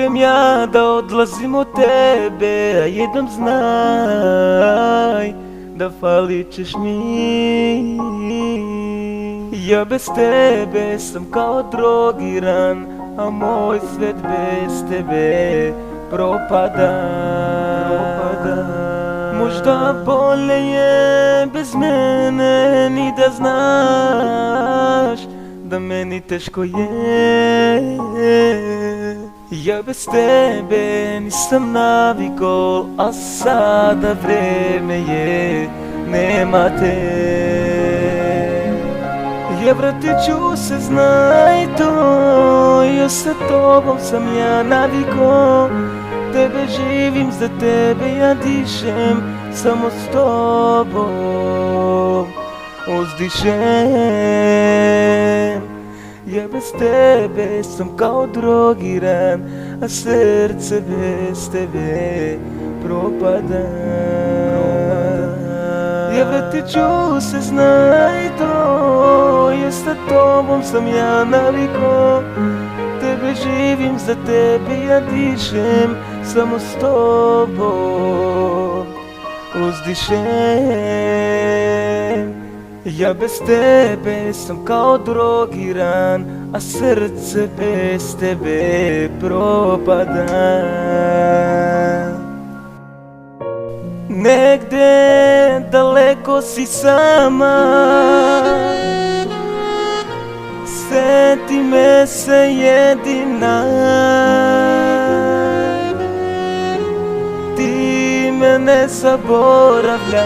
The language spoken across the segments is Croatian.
idem ja da odlazim od tebe, a jednom znaj da falit ćeš mi. Ja bez tebe sam kao drogiran, a moj svet bez tebe propada. Možda bolje je bez mene, ni da znaš da meni teško je. Ja bez tebe nisam navikao, a sada vreme je, nema te. Ja vratit ću se, znaj to, još sa tobom sam ja navikao. Tebe živim, za tebe ja dišem, samo s tobom uzdišem. Ja bez tebe sam kao drogiran, a srce bez tebe propada. Ja vratit ću se, znaj to, jer sa tobom sam ja navikao. Tebe živim, za tebe ja dišem, samo s tobom uzdišem. Ja bez tebe sam kao drogiran, a srce bez tebe propada. Negde daleko si sama, sjeti me se jedina. Ti me ne zaboravljaš,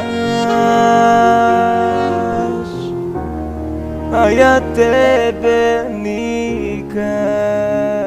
a ja tebe nikad.